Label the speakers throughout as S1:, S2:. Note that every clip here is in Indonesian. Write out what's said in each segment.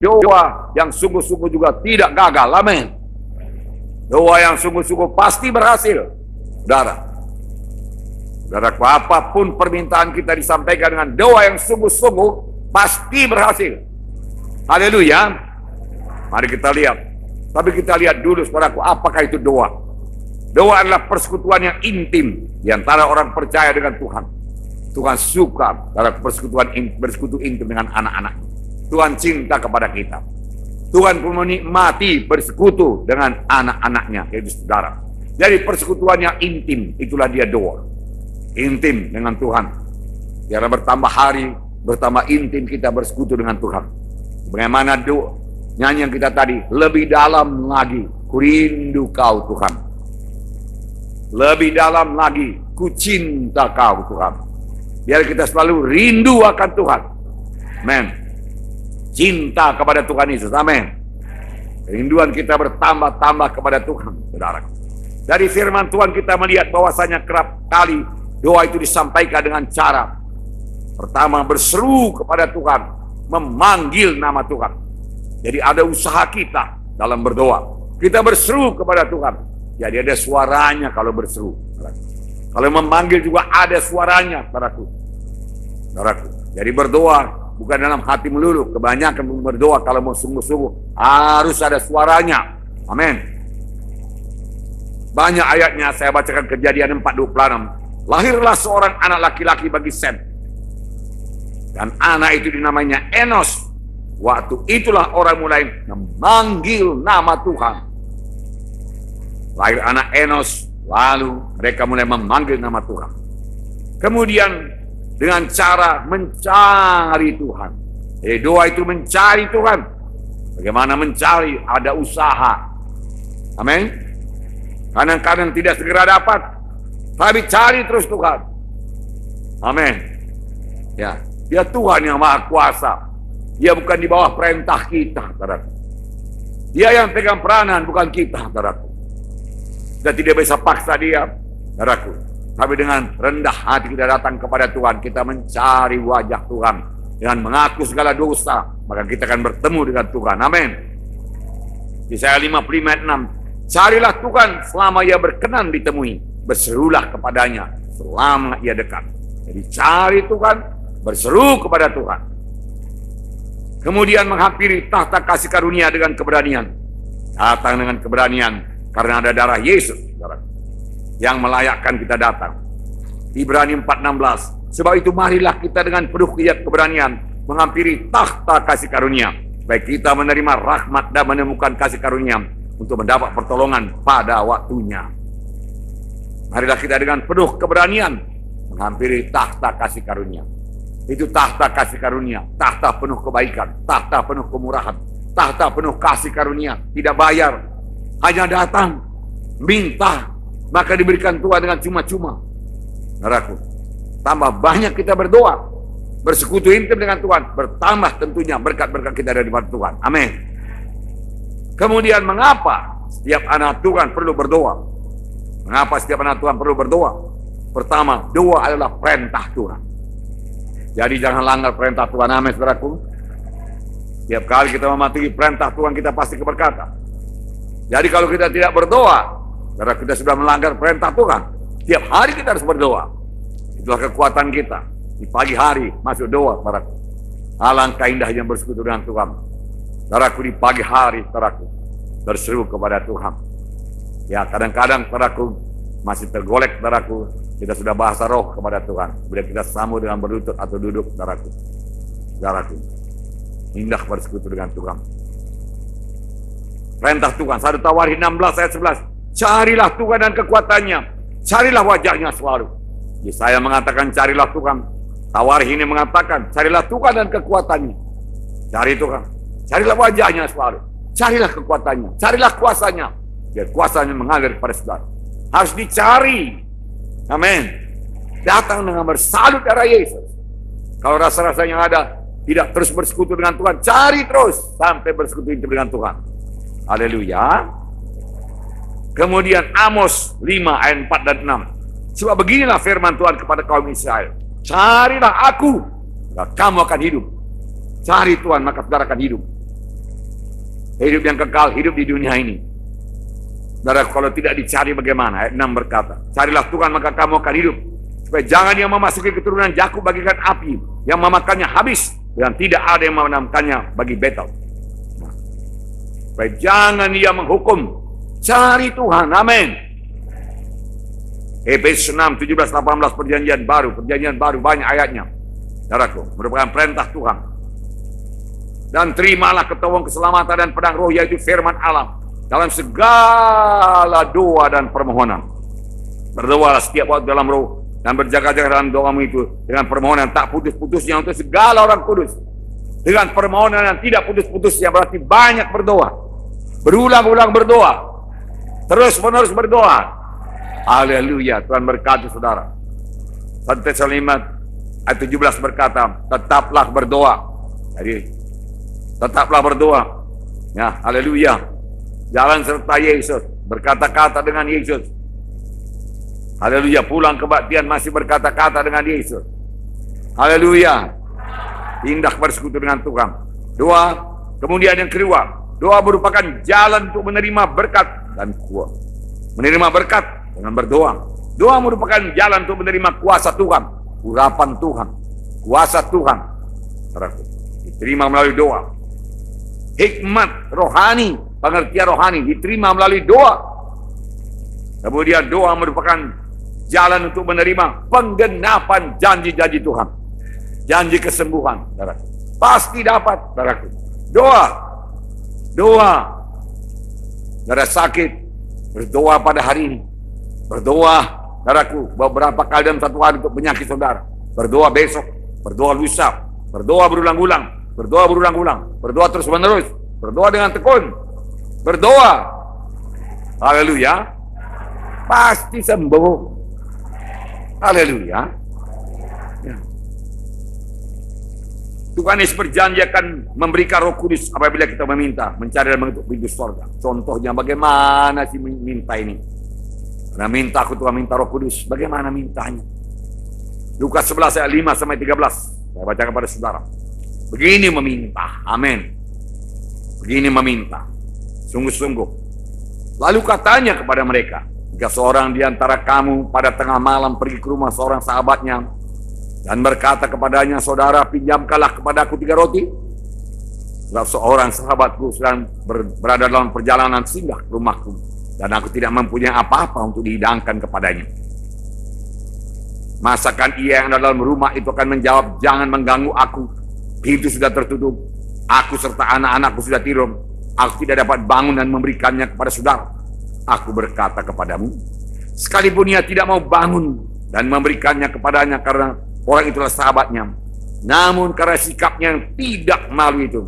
S1: doa yang sungguh-sungguh juga tidak gagal. Amin. Doa yang sungguh-sungguh pasti berhasil. Saudaraku, apapun permintaan kita disampaikan dengan doa yang sungguh-sungguh pasti berhasil. Haleluya. Mari kita lihat. Tapi kita lihat dulu, saudaraku, apakah itu doa? Doa adalah persekutuan yang intim di antara orang percaya dengan Tuhan. Tuhan suka dalam bersekutu intim dengan anak-anak. Tuhan cinta kepada kita. Tuhan pun menikmati bersekutu dengan anak-anaknya, yaitu saudara. Jadi persekutuan yang intim, itulah dia doa. Intim dengan Tuhan. Biar bertambah hari, bertambah intim kita bersekutu dengan Tuhan. Bagaimana doa nyanyian kita tadi, lebih dalam lagi, ku rindu kau Tuhan. Lebih dalam lagi, ku cinta kau Tuhan. Biar kita selalu rindu akan Tuhan. Amen. Cinta kepada Tuhan Yesus. Amin. Kerinduan kita bertambah-tambah kepada Tuhan, saudara. Dari firman Tuhan kita melihat bahwasanya kerap kali doa itu disampaikan dengan cara pertama berseru kepada Tuhan, memanggil nama Tuhan. Jadi ada usaha kita dalam berdoa. Kita berseru kepada Tuhan. Jadi ada suaranya kalau berseru. Kalau memanggil juga ada suaranya, saudaraku. Jadi berdoa bukan dalam hati melulu. Kebanyakan berdoa kalau mau sungguh-sungguh harus ada suaranya. Amin. Banyak ayatnya saya bacakan. Kejadian 4:26. Lahirlah seorang anak laki-laki bagi Sem. Dan anak itu dinamainya Enos. Waktu itulah orang mulai memanggil nama Tuhan. Lahir anak Enos, lalu mereka mulai memanggil nama Tuhan. Kemudian dengan cara mencari Tuhan. Jadi doa itu mencari Tuhan. Bagaimana mencari? Ada usaha. Amin. Kadang-kadang tidak segera dapat, tapi cari terus Tuhan. Amin. Ya, dia Tuhan yang Maha Kuasa. Dia bukan di bawah perintah kita, saudaraku. Dia yang pegang peranan, bukan kita, saudaraku. Kita tidak bisa paksa dia, saudaraku. Tapi dengan rendah hati kita datang kepada Tuhan, kita mencari wajah Tuhan. Dengan mengaku segala dosa, maka kita akan bertemu dengan Tuhan. Amin. Yesaya 55:6. Carilah Tuhan selama ia berkenan ditemui. Berserulah kepadanya selama ia dekat. Jadi cari Tuhan, berseru kepada Tuhan. Kemudian menghampiri tahta kasih karunia dengan keberanian. Datang dengan keberanian karena ada darah Yesus yang melayakkan kita datang. Ibrani 4:16. Sebab itu marilah kita dengan penuh keberanian menghampiri tahta kasih karunia, baik kita menerima rahmat dan menemukan kasih karunia untuk mendapat pertolongan pada waktunya. Marilah kita dengan penuh keberanian menghampiri tahta kasih karunia. Itu tahta kasih karunia, tahta penuh kebaikan, tahta penuh kemurahan, tahta penuh kasih karunia, tidak bayar, hanya datang, minta, maka diberikan Tuhan dengan cuma-cuma. Saudaraku, tambah banyak kita berdoa, bersekutu intim dengan Tuhan, bertambah tentunya berkat-berkat kita daripada Tuhan. Amin. Kemudian mengapa setiap anak Tuhan perlu berdoa? Mengapa setiap anak Tuhan perlu berdoa? Pertama, doa adalah perintah Tuhan. Jadi jangan langgar perintah Tuhan. Amin, saudaraku. Setiap kali kita mematuhi perintah Tuhan, kita pasti keberkatan. Jadi kalau kita tidak berdoa, karena kita sudah melanggar perintah Tuhan. Setiap hari kita harus berdoa. Itulah kekuatan kita. Di pagi hari masuk doa, saudaraku. Alangkah indahnya bersekutu dengan Tuhan. Saudaraku, di pagi hari, saudaraku, berseru kepada Tuhan. Ya, kadang-kadang, saudaraku, masih tergolek, saudaraku. Kita sudah bahasa roh kepada Tuhan. Bila kita sambung dengan berlutut atau duduk, saudaraku. Saudaraku, indah bersekutu dengan Tuhan. Perintah Tuhan, 1 Tawarikh 16 ayat 11. Carilah Tuhan dan kekuatannya. Carilah wajahnya selalu. Yesaya mengatakan carilah Tuhan. Tawarikh ini mengatakan carilah Tuhan dan kekuatannya. Cari Tuhan. Carilah wajahnya selalu. Carilah kekuatannya. Carilah kuasanya. Biar kuasanya mengalir kepada saudara. Harus dicari. Amin. Datang dengan bersalut darah Yesus. Kalau rasa-rasanya ada, tidak terus bersekutu dengan Tuhan, cari terus sampai bersekutu dengan Tuhan. Haleluya. Kemudian Amos 5 ayat 4 dan 6. Sebab beginilah firman Tuhan kepada kaum Israel. Carilah aku, maka kamu akan hidup. Cari Tuhan, maka saudara akan hidup. Hidup yang kekal, hidup di dunia ini. Saudara, kalau tidak dicari bagaimana? Ayat 6 berkata, carilah Tuhan maka kamu akan hidup. Supaya jangan yang memasuki keturunan Yakub bagikan api, yang memakannya habis, dan tidak ada yang memadamkannya bagi Betel. Nah, supaya jangan ia menghukum. Cari Tuhan, amin. Efesus 6, 17, 18, perjanjian baru banyak ayatnya. Saudaraku, merupakan perintah Tuhan. Dan terimalah ketawang keselamatan dan pedang roh, yaitu firman Allah, dalam segala doa dan permohonan. Berdoalah setiap waktu dalam roh, dan berjaga-jaga dalam doamu itu dengan permohonan tak putus-putusnya untuk segala orang kudus. Dengan permohonan yang tidak putus-putusnya, berarti banyak berdoa, berulang-ulang berdoa, terus-menerus berdoa. Haleluya, Tuhan berkati saudara. 1 Tesalonika ayat 17 berkata, tetaplah berdoa. Jadi, tetaplah berdoa. Ya, haleluya. Jalan serta Yesus, berkata-kata dengan Yesus. Haleluya, pulang kebaktian masih berkata-kata dengan Yesus. Haleluya. Indah bersekutu dengan Tuhan. Doa, kemudian yang kedua, doa merupakan jalan untuk menerima berkat dan kuasa. Menerima berkat dengan berdoa. Doa merupakan jalan untuk menerima kuasa Tuhan, urapan Tuhan, kuasa Tuhan. Diterima melalui doa. Hikmat rohani, pengertian rohani diterima melalui doa. Kemudian doa merupakan jalan untuk menerima penggenapan janji-janji Tuhan. Janji kesembuhan, saudara. Pasti dapat, saudaraku. Doa. Saudara sakit, berdoa pada hari ini. Berdoa, saudaraku, beberapa kali dalam satu hari untuk penyakit saudara. Berdoa besok, berdoa lusa, berdoa berulang-ulang, berdoa terus-menerus, berdoa dengan tekun, berdoa. Haleluya. Pasti sembuh. Haleluya. Ya. Tuhan Yesus berjanji akan memberikan Roh Kudus apabila kita meminta, mencari dan mengetuk pintu surga. Contohnya bagaimana sih minta ini? Karena minta aku Tuhan, minta Roh Kudus. Bagaimana mintanya? Lukas 11 ayat 5 sampai 13. Saya bacakan pada saudara. Begini meminta. Amin. Begini meminta. Sungguh-sungguh. Lalu katanya kepada mereka, jika seorang di antara kamu pada tengah malam pergi ke rumah seorang sahabatnya dan berkata kepadanya, saudara, pinjamkanlah kepadaku 3 roti. Sebab seorang sahabatku sedang berada dalam perjalanan singgah ke rumahku, dan aku tidak mempunyai apa-apa untuk dihidangkan kepadanya. Masakan ia yang ada dalam rumah itu akan menjawab, jangan mengganggu aku. Pintu sudah tertutup. Aku serta anak-anakku sudah tidur. Aku tidak dapat bangun dan memberikannya kepada saudara. Aku berkata kepadamu, sekalipun ia tidak mau bangun dan memberikannya kepadanya karena orang itulah sahabatnya, namun karena sikapnya yang tidak malu itu,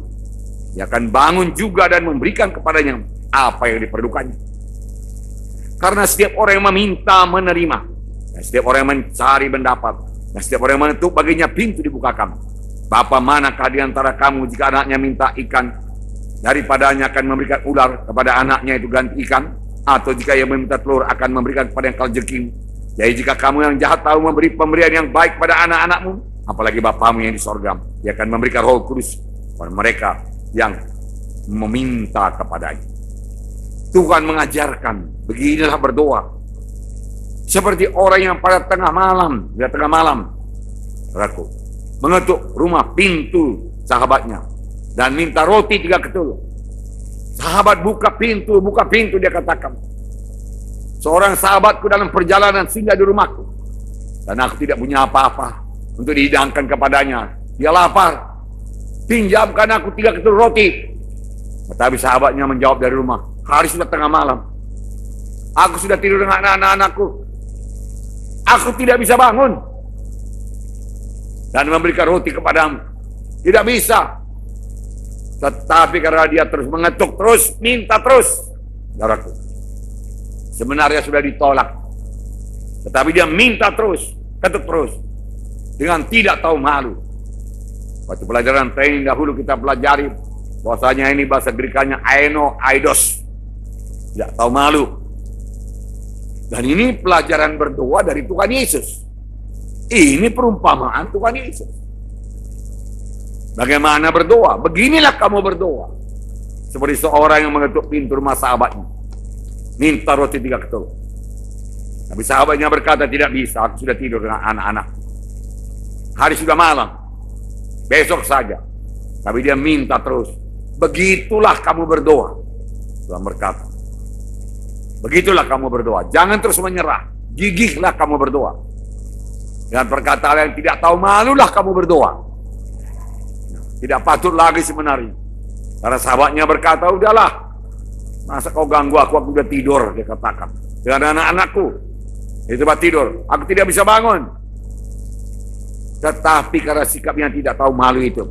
S1: ia akan bangun juga dan memberikan kepadanya apa yang diperlukannya. Karena setiap orang yang meminta menerima, dan setiap orang yang mencari mendapat, dan setiap orang yang mengetuk baginya pintu dibukakan. Bapa manakah di antara kamu jika anaknya minta ikan, daripadanya akan memberikan ular kepada anaknya itu ganti ikan? Atau jika ia meminta telur akan memberikan kepada yang kalajengking? Jadi jika kamu yang jahat tahu memberi pemberian yang baik pada anak-anakmu, apalagi Bapamu yang di sorga, ia akan memberikan Roh Kudus kepada mereka yang meminta kepadanya. Tuhan mengajarkan, beginilah berdoa. Seperti orang yang pada tengah malam, mengetuk rumah pintu sahabatnya dan minta roti 3 ketul. Sahabat buka pintu, dia katakan, seorang sahabatku dalam perjalanan singgah di rumahku, dan aku tidak punya apa-apa untuk dihidangkan kepadanya. Dia lapar, pinjamkan aku 3 ketul roti. Tetapi sahabatnya menjawab dari rumah, hari sudah tengah malam, aku sudah tidur dengan anak-anakku, aku tidak bisa bangun dan memberikan roti kepadamu. Tidak bisa. Tetapi karena dia terus mengetuk, terus minta terus, saudaraku, sebenarnya sudah ditolak, tetapi dia minta terus, ketuk terus, dengan tidak tahu malu. Waktu pelajaran training dahulu kita pelajari bahwasanya ini bahasa Grekanya aidos, tidak tahu malu. Dan ini pelajaran berdoa dari Tuhan Yesus. Ini perumpamaan Tuhan Yesus. Bagaimana berdoa? Beginilah kamu berdoa. Seperti seorang yang mengetuk pintu rumah sahabatnya, minta roti 3 ketul. Tapi sahabatnya berkata, tidak bisa, aku sudah tidur dengan anak-anak. Hari sudah malam, besok saja. Tapi dia minta terus. Begitulah kamu berdoa. Tuhan berkata, begitulah kamu berdoa. Jangan terus menyerah. Gigihlah kamu berdoa. Dengan perkataan yang tidak tahu malulah kamu berdoa. Tidak patut lagi sebenarnya. Karena sahabatnya berkata, udahlah. Masa kau ganggu aku udah tidur, dia katakan. Dengan anak-anakku. Di tempat tidur. Aku tidak bisa bangun. Tetapi karena sikapnya tidak tahu malu itu,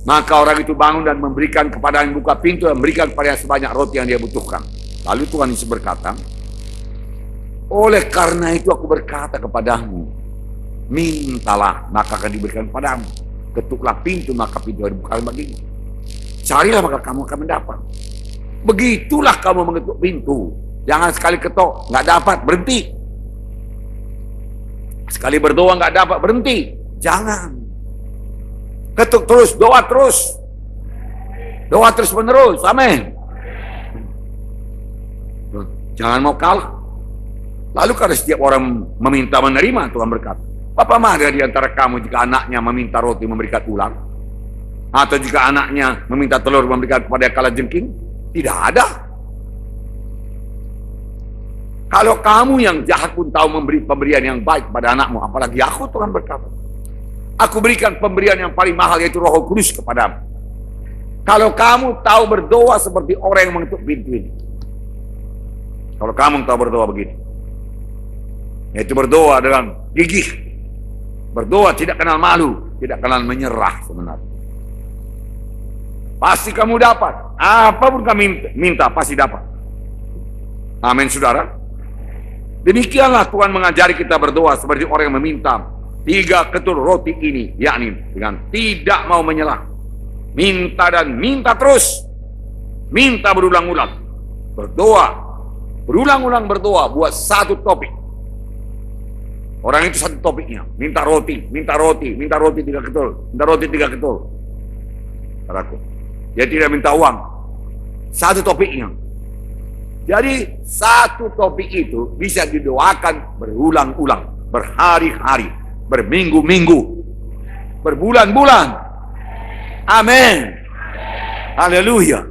S1: maka orang itu bangun dan memberikan kepada yang buka pintu dan memberikan kepada yang sebanyak roti yang dia butuhkan. Lalu Tuhan Yesus berkata, oleh karena itu aku berkata kepadamu, mintalah maka akan diberikan kepadamu. Ketuklah pintu maka pintu dibukakan bagimu. Carilah maka kamu akan mendapat. Begitulah kamu mengetuk pintu. Jangan sekali ketok nggak dapat, berhenti. Sekali berdoa nggak dapat, berhenti. Jangan. Ketuk terus, doa terus. Doa terus menerus, amin. Jangan mau kalah. Lalu karena setiap orang meminta menerima, Tuhan berkata, apa ada di antara kamu jika anaknya meminta roti memberikan ulang? Atau jika anaknya meminta telur memberikan kepada kalajengking? Tidak ada. Kalau kamu yang jahat pun tahu memberi pemberian yang baik pada anakmu, apalagi aku, Tuhan berkata. Aku berikan pemberian yang paling mahal, yaitu Roh Kudus kepadamu. Kalau kamu tahu berdoa seperti orang yang mengetuk pintu ini. Kalau kamu tahu berdoa begitu. Yaitu berdoa dengan gigih. Berdoa tidak kenal malu, tidak kenal menyerah sebenarnya. Pasti kamu dapat. Apapun kamu minta, pasti dapat. Amin, saudara. Demikianlah Tuhan mengajari kita berdoa seperti orang yang meminta 3 ketul roti ini, yakni dengan tidak mau menyerah. Minta dan minta terus. Minta berulang-ulang. Berdoa. Berulang-ulang berdoa buat satu topik. Orang itu satu topiknya. Minta roti, minta roti, minta roti 3 ketul. Minta roti 3 ketul. Saudaraku. Dia tidak minta uang. Satu topiknya. Jadi satu topik itu bisa didoakan berulang-ulang, berhari-hari, berminggu-minggu, berbulan-bulan. Amin. Haleluya.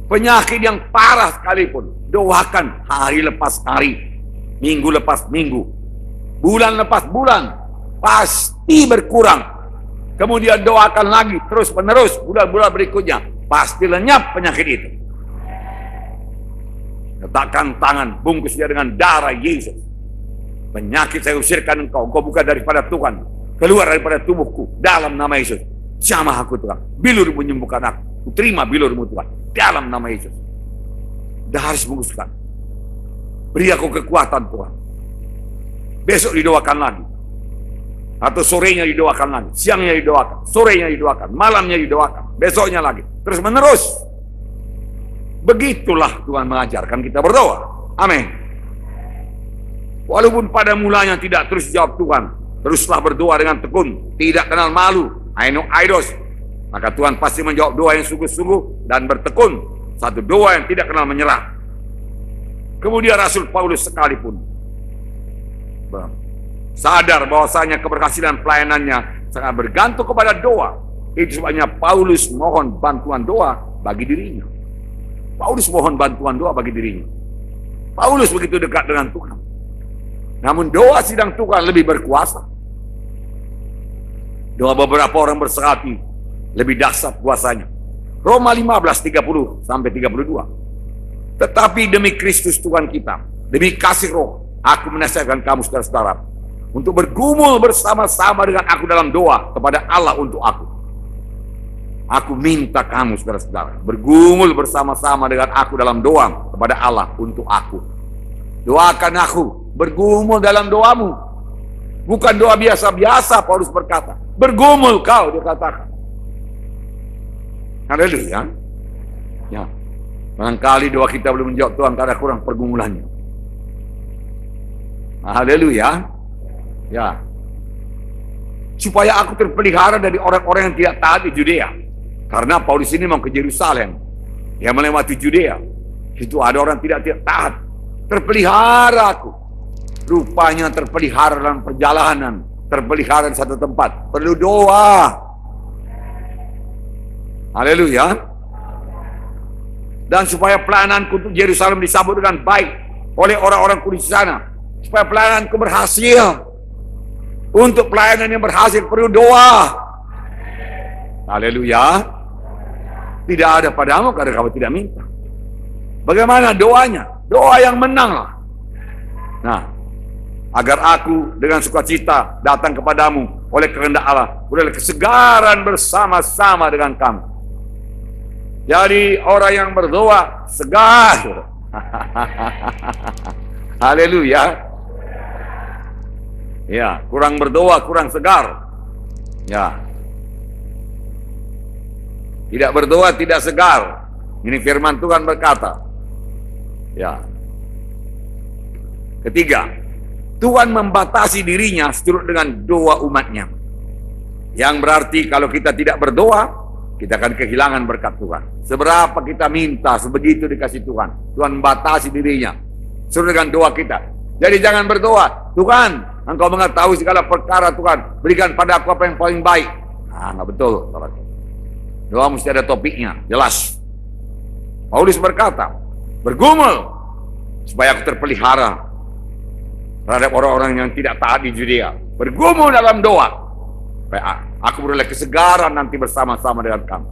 S1: Penyakit yang parah sekalipun, doakan hari lepas hari, minggu lepas minggu, bulan lepas bulan, pasti berkurang. Kemudian doakan lagi terus menerus bulan-bulan berikutnya, pasti lenyap penyakit itu. Letakkan tangan, bungkus dia dengan darah Yesus. Penyakit saya usirkan engkau bukan daripada Tuhan, keluar daripada tubuhku, dalam nama Yesus. Jamah aku Tuhan, bilur menyembuhkan aku, terima bilurmu Tuhan, dalam nama Yesus. Dah harus bungkuskan. Beri aku kekuatan Tuhan. Besok didoakan lagi. Atau sorenya didoakan lagi, siangnya didoakan, sorenya didoakan, malamnya didoakan, besoknya lagi, terus menerus. Begitulah Tuhan mengajarkan kita berdoa. Amin. Walaupun pada mulanya tidak terus jawab Tuhan, teruslah berdoa dengan tekun, tidak kenal malu, aidos. Maka Tuhan pasti menjawab doa yang sungguh-sungguh dan bertekun, satu doa yang tidak kenal menyerah. Kemudian Rasul Paulus sekalipun sadar bahwasanya keberhasilan pelayanannya sangat bergantung kepada doa. Itu sebabnya Paulus mohon bantuan doa bagi dirinya. Paulus mohon bantuan doa bagi dirinya. Paulus begitu dekat dengan Tuhan. Namun doa sidang Tuhan lebih berkuasa. Doa beberapa orang bersehati lebih dahsyat kuasanya. Roma 15:30 sampai 32. Tetapi demi Kristus Tuhan kita, demi kasih Roh, aku menasihatkan kamu saudara-saudara untuk bergumul bersama-sama dengan aku dalam doa kepada Allah untuk aku. Aku minta kamu saudara-saudara bergumul bersama-sama dengan aku dalam doa kepada Allah untuk aku. Doakan aku, bergumul dalam doamu. Bukan doa biasa-biasa, Paulus berkata. Bergumul kau, dia katakan. Haleluya. Ya. Barangkali doa kita belum menjawab Tuhan karena kurang pergumulannya. Haleluya. Ya. Supaya aku terpelihara dari orang-orang yang tidak taat di Judea. Karena Paulus ini mau ke Yerusalem, dia melewati Judea. Itu ada orang tidak taat. Terpelihara aku. Rupanya terpelihara dalam perjalanan, terpelihara di satu tempat. Perlu doa. Haleluya. Dan supaya pelayananku untuk Yerusalem disambut dengan baik oleh orang-orang kudus di sana. Supaya pelayananku berhasil. Untuk pelayanan yang berhasil perlu doa. Haleluya. Tidak ada padamu karena kamu tidak minta. Bagaimana doanya? Doa yang menanglah. Nah, agar aku dengan sukacita datang kepadamu oleh kehendak Allah, oleh kesegaran bersama-sama dengan kamu. Jadi orang yang berdoa segar. Haleluya. Ya, kurang berdoa kurang segar. Ya. Tidak berdoa tidak segar. Ini firman Tuhan berkata. Ya. Ketiga, Tuhan membatasi dirinya seturut dengan doa umatnya. Yang berarti kalau kita tidak berdoa, kita akan kehilangan berkat Tuhan. Seberapa kita minta, sebegitu dikasih Tuhan. Tuhan membatasi dirinya seturut dengan doa kita. Jadi jangan berdoa, Tuhan, Engkau mengetahui segala perkara Tuhan. Berikan pada aku apa yang paling baik. Nah, nggak betul. Doa mesti ada topiknya, jelas. Paulus berkata, bergumul supaya aku terpelihara terhadap orang-orang yang tidak taat di Judea. Bergumul dalam doa supaya aku beroleh kesegaran nanti bersama-sama dengan kamu.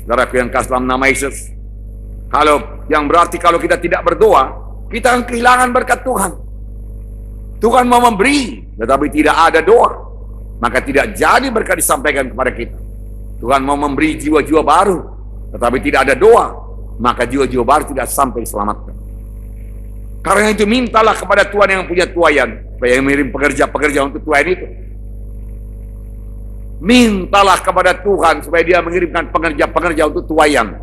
S1: Saudaraku yang kasih dalam nama Yesus, yang berarti kalau kita tidak berdoa, kita akan kehilangan berkat Tuhan. Tuhan mau memberi, tetapi tidak ada doa, maka tidak jadi berkat disampaikan kepada kita. Tuhan mau memberi jiwa-jiwa baru, tetapi tidak ada doa, maka jiwa-jiwa baru tidak sampai diselamatkan. Karena itu mintalah kepada Tuhan yang punya tuaian, supaya mengirim pekerja-pekerja untuk tuaian itu. Mintalah kepada Tuhan supaya dia mengirimkan pekerja-pekerja untuk tuaian.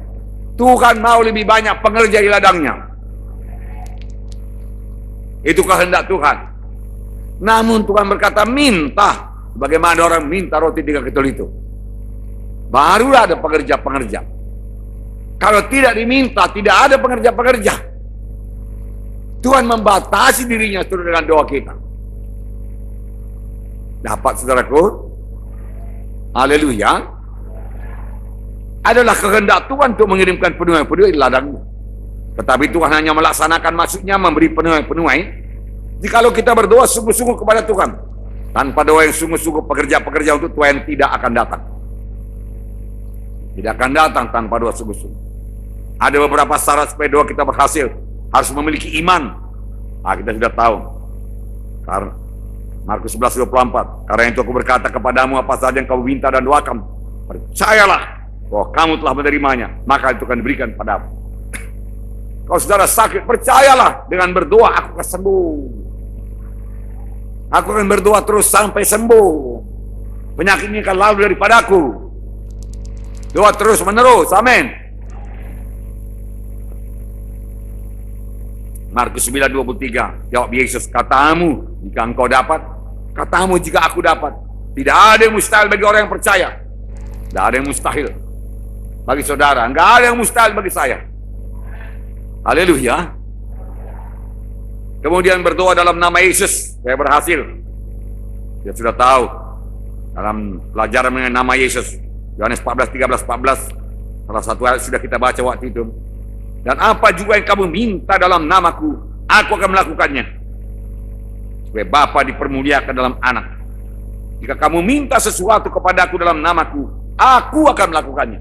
S1: Tuhan mau lebih banyak pekerja di ladangnya. Itu kehendak Tuhan. Namun Tuhan berkata minta, bagaimana orang minta roti 3 ketul itu. Barulah ada pekerja-pekerja. Kalau tidak diminta, tidak ada pekerja-pekerja. Tuhan membatasi dirinya turun dengan doa kita. Dapat saudaraku? Haleluya. Adalah kehendak Tuhan untuk mengirimkan penuai-penuai di ladangnya. Tetapi Tuhan hanya melaksanakan maksudnya memberi penuai-penuai jikalau kita berdoa sungguh-sungguh kepada Tuhan. Tanpa doa yang sungguh-sungguh, pekerja-pekerja untuk Tuhan tidak akan datang. Tidak akan datang tanpa doa sungguh-sungguh. Ada beberapa syarat supaya doa kita berhasil. Harus memiliki iman. Nah, kita sudah tahu. Karena Markus 11:24. Karena itu aku berkata kepadamu, apa saja yang kamu minta dan doakan, percayalah bahwa kamu telah menerimanya, maka itu akan diberikan padamu. Kalau saudara sakit, percayalah dengan berdoa aku akan sembuh. Aku akan berdoa terus sampai sembuh. Penyakit ini akan lalu daripadaku. Doa terus menerus, amin. Markus 9:23, jawab Yesus, katamu jika engkau dapat, katamu jika aku dapat. Tidak ada yang mustahil bagi orang yang percaya. Tidak ada yang mustahil bagi saudara, enggak ada yang mustahil bagi saya. Haleluya. Kemudian berdoa dalam nama Yesus, saya berhasil. Kita sudah tahu dalam pelajaran mengenai nama Yesus, Yohanes 14:13-14, salah satu ayat sudah kita baca waktu itu. Dan apa juga yang kamu minta dalam namaku, aku akan melakukannya, supaya Bapa dipermuliakan dalam anak. Jika kamu minta sesuatu kepadaku dalam namaku, aku akan melakukannya.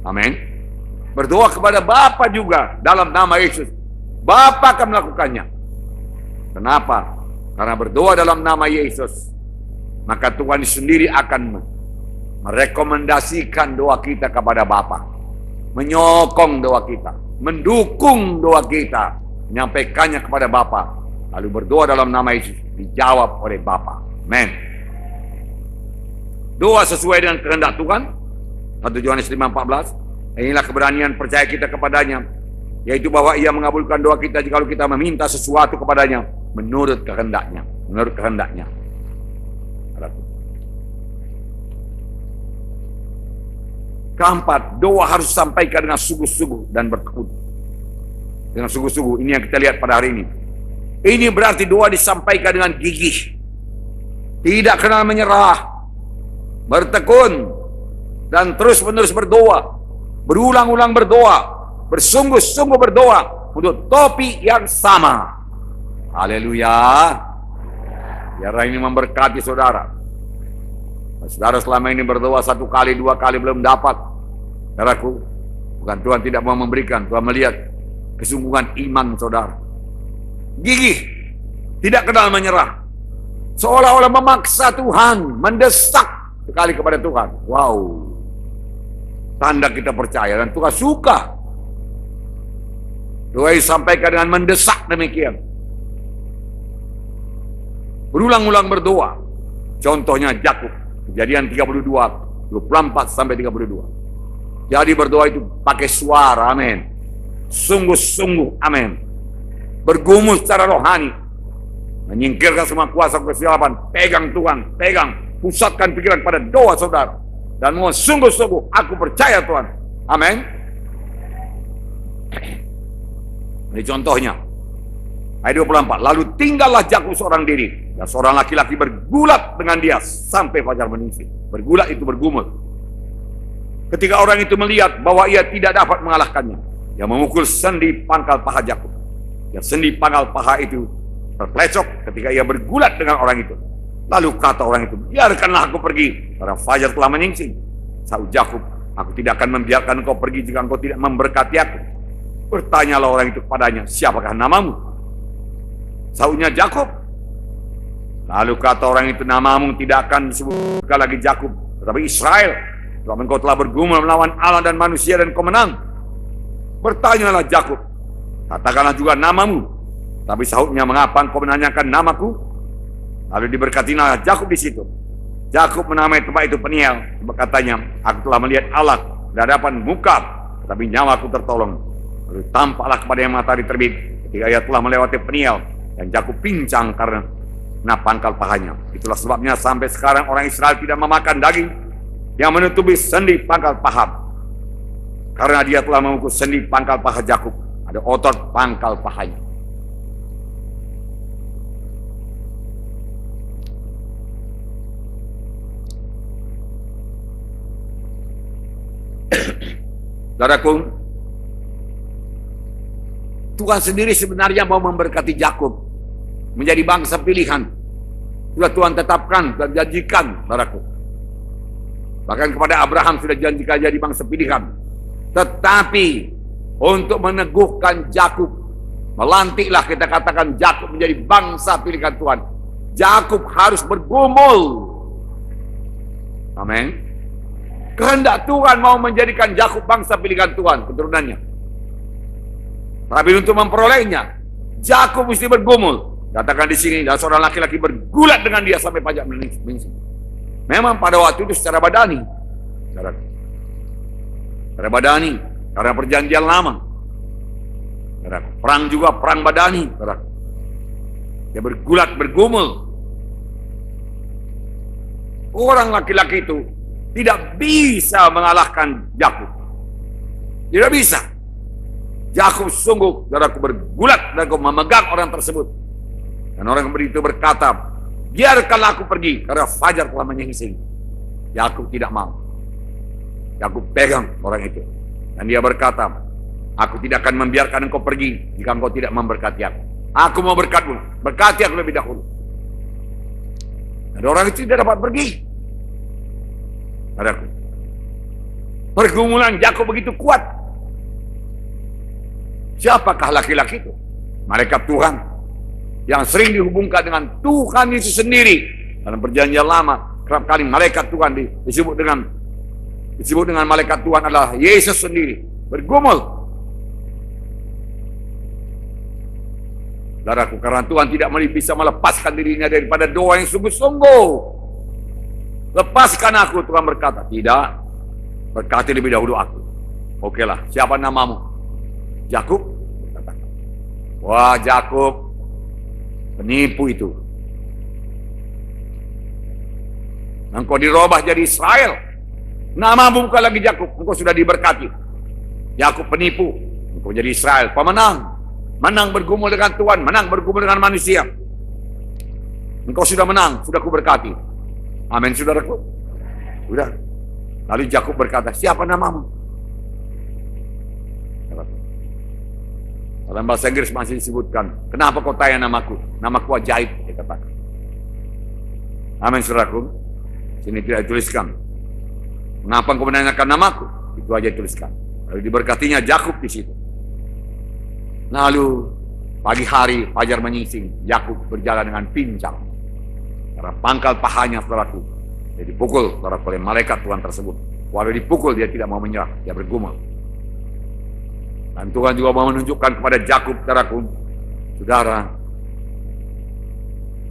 S1: Amin. Berdoa kepada Bapa juga dalam nama Yesus, Bapa akan melakukannya. Kenapa? Karena berdoa dalam nama Yesus, maka Tuhan sendiri akan merekomendasikan doa kita kepada Bapa, menyokong doa kita, mendukung doa kita, menyampaikannya kepada Bapa, lalu berdoa dalam nama Yesus, dijawab oleh Bapa. Amin. Doa sesuai dengan kehendak Tuhan, 1 Yohanes 5:14. Inilah keberanian percaya kita kepadanya, yaitu bahwa Ia mengabulkan doa kita jika kita meminta sesuatu kepadanya menurut kehendaknya. Menurut kehendaknya. Keempat, doa harus disampaikan dengan sungguh-sungguh dan bertekun. Dengan sungguh-sungguh, ini yang kita lihat pada hari ini. Ini berarti doa disampaikan dengan gigih, tidak kenal menyerah, bertekun, dan terus-menerus berdoa, berulang-ulang berdoa, bersungguh-sungguh berdoa untuk topik yang sama. Haleluya. Biar ini memberkati saudara. Saudara selama ini berdoa 1 kali, 2 kali belum dapat. Saudaraku, bukan Tuhan tidak mau memberikan, Tuhan melihat kesungguhan iman saudara. Gigih, tidak kenal menyerah, seolah-olah memaksa Tuhan, mendesak sekali kepada Tuhan. Wow, tanda kita percaya dan Tuhan suka. Doa disampaikan dengan mendesak demikian. Berulang-ulang berdoa. Contohnya Yakub, Kejadian 32, 24 sampai 32. Jadi berdoa itu pakai suara, amin. Sungguh-sungguh, amin. Bergumul secara rohani, menyingkirkan semua kuasa kesilapan. Pegang Tuhan, pegang, pusatkan pikiran pada doa saudara, dan mohon sungguh-sungguh, aku percaya Tuhan, amin. Ini contohnya ayat 24. Lalu tinggallah Yakub seorang diri, dan seorang laki-laki bergulat dengan dia sampai fajar menyingsing. Bergulat itu bergumul. Ketika orang itu melihat bahwa ia tidak dapat mengalahkannya, dia memukul sendi pangkal paha Yakub. Ya, sendi pangkal paha itu terplecok ketika ia bergulat dengan orang itu. Lalu kata orang itu, biarkanlah aku pergi, karena fajar telah menyingsing. Sahut Yakub, aku tidak akan membiarkan engkau pergi jika engkau tidak memberkati aku. Bertanyalah orang itu kepadanya, siapakah namamu? Sahutnya Yakub. Lalu kata orang itu, namamu tidak akan disebutkan lagi Yakub, tetapi Israel. Sebab engkau telah bergumul melawan Allah dan manusia dan kau menang. Bertanyalah Yakub, katakanlah juga namamu. Tapi sahutnya, mengapa engkau menanyakan namaku? Lalu diberkatilah Yakub di situ. Yakub menamai tempat itu Peniel, sebab katanya, aku telah melihat Allah di hadapan muka, tetapi nyawaku tertolong. Lalu tampaklah kepada yang matahari terbit ketika ia telah melewati Peniel, dan Yakub pincang karena pangkal pahanya. Itulah sebabnya sampai sekarang orang Israel tidak memakan daging yang menutupi sendi pangkal paha, karena dia telah memukul sendi pangkal paha Yakub. Ada otot pangkal pahanya. Saudaraku, Tuhan sendiri sebenarnya mau memberkati Yakub menjadi bangsa pilihan. Sudah Tuhan tetapkan dan janjikan, saudaraku. Bahkan kepada Abraham sudah janjikan jadi bangsa pilihan. Tetapi untuk meneguhkan Yakub, melantiklah kita katakan Yakub menjadi bangsa pilihan Tuhan, Yakub harus bergumul. Amin. Kehendak Tuhan mau menjadikan Yakub bangsa pilihan Tuhan, keturunannya. Tapi untuk memperolehnya, Yakub mesti bergumul. Katakan di sini, dan seorang laki-laki bergulat dengan dia sampai pajak menyingsing. Memang pada waktu itu secara badani, secara badani, karena perjanjian lama. Perang juga perang badani. Dia bergulat, bergumul. Orang laki-laki itu tidak bisa mengalahkan Yakub. Tidak bisa. Yakub sungguh, saudaraku, bergulat dan memegang orang tersebut. Dan orang itu berkata, biarkanlah aku pergi, karena fajar telah menyingsing. Yakub tidak mau. Yakub pegang orang itu. Dan dia berkata, aku tidak akan membiarkan engkau pergi jika engkau tidak memberkati aku. Aku mau berkatmu, berkati aku lebih dahulu. Dan orang itu tidak dapat pergi. Saudaraku, pergumulan Yakub begitu kuat. Siapakah laki-laki itu? Malaikat Tuhan yang sering dihubungkan dengan Tuhan Yesus sendiri. Dalam perjanjian lama, kerap kali malaikat Tuhan disebut dengan malaikat Tuhan adalah Yesus sendiri. Bergumul. Saudaraku, karena Tuhan tidak bisa melepaskan dirinya daripada doa yang sungguh-sungguh. Lepaskan aku, Tuhan berkata. Tidak, berkati lebih dahulu aku. Okelah, siapa namamu? Yakub. Wah, Yakub, penipu itu. Engkau dirubah jadi Israel. Namamu bukan lagi Yakub, engkau sudah diberkati. Yakub penipu, engkau jadi Israel, pemenang. Menang bergumul dengan Tuhan, menang bergumul dengan manusia. Engkau sudah menang, sudah kuberkati. Amin, saudaraku. Sudah. Lalu Yakub berkata, siapa namamu? Dalam bahasa Inggris masih disebutkan, kenapa kau tanya namaku? Namaku ajaib, dia katakan. Amin, saudaraku. Sini tidak dituliskan. Mengapa kau menanyakan namaku? Itu aja dituliskan. Lalu diberkatinya Yakub di situ. Lalu pagi hari fajar menyingsing, Yakub berjalan dengan pincang. Karena pangkal pahanya, saudaraku, dia dipukul, saudaraku, oleh malaikat Tuhan tersebut. Walau dipukul, dia tidak mau menyerah, dia bergumul. Dan Tuhan juga mau menunjukkan kepada Yakub, saudara,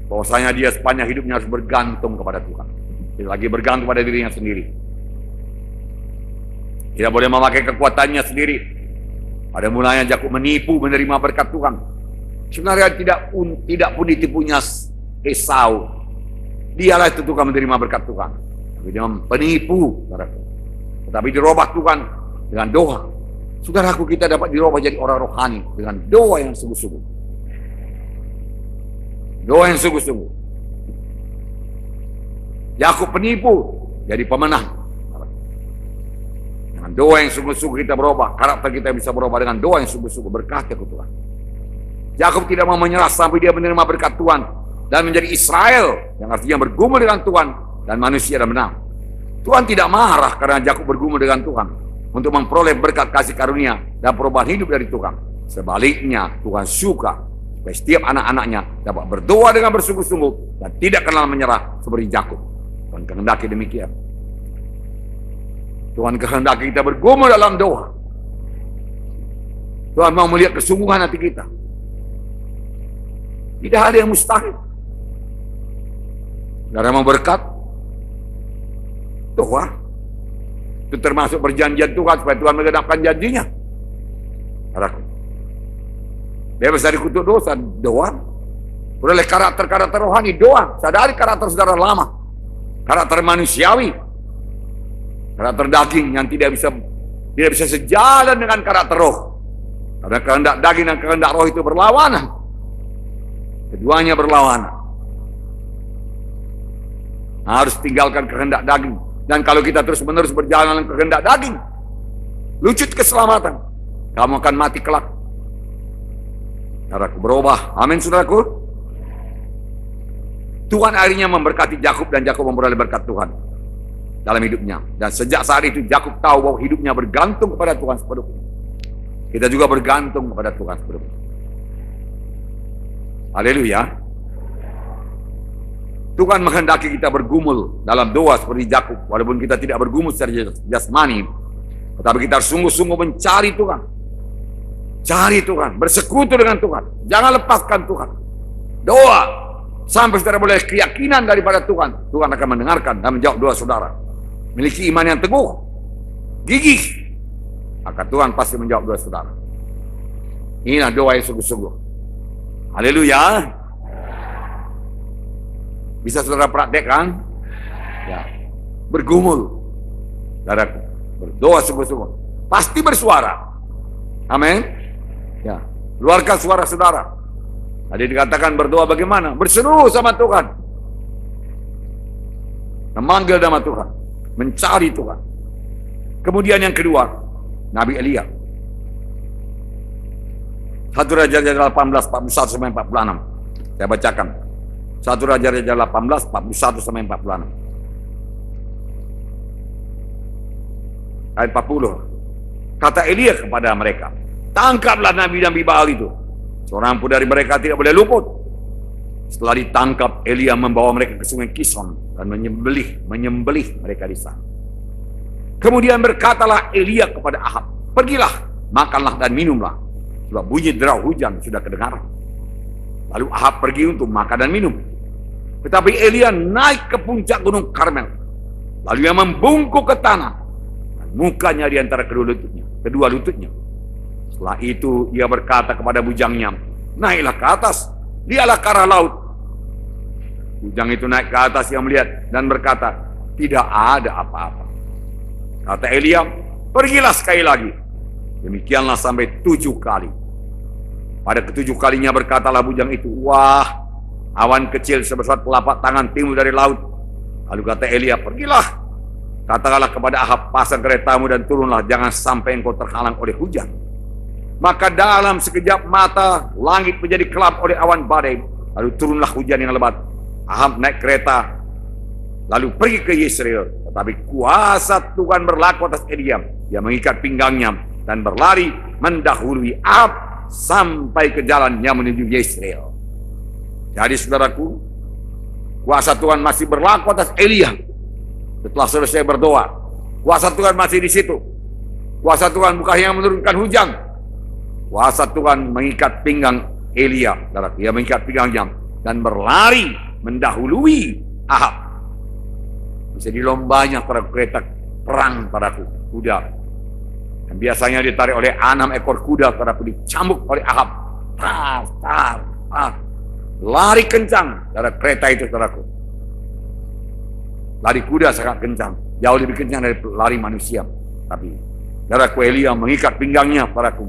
S1: bahwasanya dia sepanjang hidupnya harus bergantung kepada Tuhan. Tidak lagi bergantung pada dirinya sendiri. Tidak boleh memakai kekuatannya sendiri. Pada mulanya Yakub menipu, menerima berkat Tuhan. Sebenarnya tidak pun ditipunya Esau. Dialah itu Tuhan menerima berkat Tuhan. Tapi dia penipu, saudaraku. Tetapi dirubah Tuhan dengan doa. Saudaraku, kita dapat dirubah jadi orang rohani dengan doa yang sungguh-sungguh. Doa yang sungguh-sungguh. Yakub penipu, jadi pemenang. Dengan doa yang sungguh-sungguh kita berubah. Karakter kita bisa berubah dengan doa yang sungguh-sungguh. Berkati ke Tuhan. Yakub tidak mau menyerah sampai dia menerima berkat Tuhan dan menjadi Israel, yang artinya bergumul dengan Tuhan dan manusia dan menang. Tuhan tidak marah karena Yakub bergumul dengan Tuhan untuk memperoleh berkat kasih karunia dan perubahan hidup dari Tuhan. Sebaliknya, Tuhan suka supaya setiap anak-anaknya dapat berdoa dengan bersungguh-sungguh dan tidak kenal menyerah seperti Yakub. Tuhan kehendaki demikian. Tuhan kehendaki kita bergumul dalam doa. Tuhan mau melihat kesungguhan hati kita. Tidak ada yang mustahil. Saudara mau berkat? Doa. Itu termasuk perjanjian Tuhan supaya Tuhan menggenapkan janjinya. Saudaraku. Bebas dari kutuk dosa, doa. Oleh karakter-karakter rohani, doa. Sadari karakter saudara lama. Karakter manusiawi. Karakter daging yang tidak bisa sejalan dengan karakter roh. Karena kehendak daging dan kehendak roh itu berlawanan. Keduanya berlawanan. Harus tinggalkan kehendak daging. Dan kalau kita terus-menerus berjalan dengan kehendak daging, lucut keselamatan, kamu akan mati kelak. Saudaraku, berubah. Amin, saudaraku. Tuhan akhirnya memberkati Yakub dan Yakub memperoleh berkat Tuhan dalam hidupnya. Dan sejak saat itu Yakub tahu bahwa hidupnya bergantung kepada Tuhan sepenuhnya. Kita juga bergantung kepada Tuhan sepenuhnya. Haleluya. Tuhan menghendaki kita bergumul dalam doa seperti Yakub, walaupun kita tidak bergumul secara jasmani, tetapi kita harus sungguh-sungguh mencari Tuhan. Cari Tuhan, bersekutu dengan Tuhan. Jangan lepaskan Tuhan. Doa sampai saudara boleh keyakinan daripada Tuhan. Tuhan akan mendengarkan dan menjawab doa saudara. Miliki iman yang teguh, gigih, maka Tuhan pasti menjawab doa saudara. Inilah doa yang sungguh-sungguh. Haleluya. Bisa saudara praktekkan? Ya. Bergumul. Saudaraku, berdoa sungguh-sungguh. Pasti bersuara. Amin. Ya. Keluarkan suara saudara. Tadi dikatakan berdoa bagaimana? Berseru sama Tuhan. Memanggil nama Tuhan. Mencari Tuhan. Kemudian yang kedua, Nabi Elia. 1 Raja-Raja 18, 41 sampai 46. Saya bacakan. 1 Raja-Raja 18, 41 sampai 46. Ayat 40. Kata Elia kepada mereka, tangkaplah nabi-nabi Baal itu. Seorang pun dari mereka tidak boleh luput. Setelah ditangkap, Elia membawa mereka ke sungai Kison dan menyembelih mereka di sana. Kemudian berkatalah Elia kepada Ahab, pergilah, makanlah dan minumlah, sebab bunyi derau hujan sudah kedengaran. Lalu Ahab pergi untuk makan dan minum. Tetapi Elia naik ke puncak gunung Karmel. Lalu ia membungkuk ke tanah. Dan mukanya di antara kedua lututnya. Setelah itu ia berkata kepada bujangnya, naiklah ke atas, lihatlah ke arah laut. Bujang itu naik ke atas, ia melihat dan berkata, tidak ada apa-apa. Kata Elia, pergilah sekali lagi. Demikianlah sampai 7 kali. Pada ketujuh kalinya berkatalah bujang itu, wah, awan kecil sebesar telapak tangan timbul dari laut. Lalu kata Elia, pergilah. Katakanlah kepada Ahab, pasang keretamu dan turunlah, jangan sampai engkau terhalang oleh hujan. Maka dalam sekejap mata, langit menjadi gelap oleh awan badai. Lalu turunlah hujan yang lebat. Ahab naik kereta, lalu pergi ke Yezreel. Tetapi kuasa Tuhan berlaku atas Elia. Dia mengikat pinggangnya dan berlari mendahului Ahab sampai ke jalan yang menuju Yezreel. Jadi saudaraku, kuasa Tuhan masih berlaku atas Elia. Setelah selesai berdoa, kuasa Tuhan masih di situ. Kuasa Tuhan bukan hanya menurunkan hujan. Kuasa Tuhan mengikat pinggang Elia. Dia mengikat pinggangnya dan berlari mendahului Ahab. Bisa dilombanya para kereta perang padaku, kuda. Dan biasanya ditarik oleh 6 ekor kuda padaku, dicambuk oleh Ahab. Tar, tar, tar. Lari kencang dari kereta itu, saudaraku. Lari kuda sangat kencang, jauh lebih kencang dari lari manusia. Tapi saudaraku, Elia mengikat pinggangnya padaku.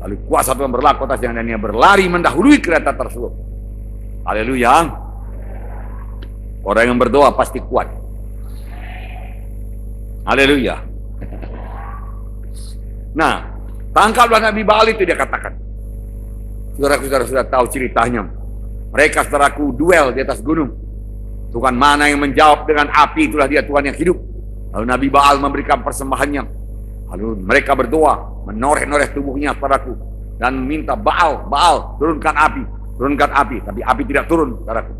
S1: Lalu kuasa Tuhan berlaku atasnya dan dia berlari mendahului kereta tersebut. Haleluya. Orang yang berdoa pasti kuat. Haleluya. Nah, tangkaplah Nabi Baal itu, dia katakan. Saudara-saudara sudah tahu ceritanya. Mereka, saudaraku, duel di atas gunung. Tuhan mana yang menjawab dengan api, itulah dia Tuhan yang hidup. Lalu Nabi Baal memberikan persembahannya. Lalu mereka berdoa, menoreh-noreh tubuhnya padaku. Dan minta Baal, turunkan api. Turunkan api, tapi api tidak turun, saudaraku.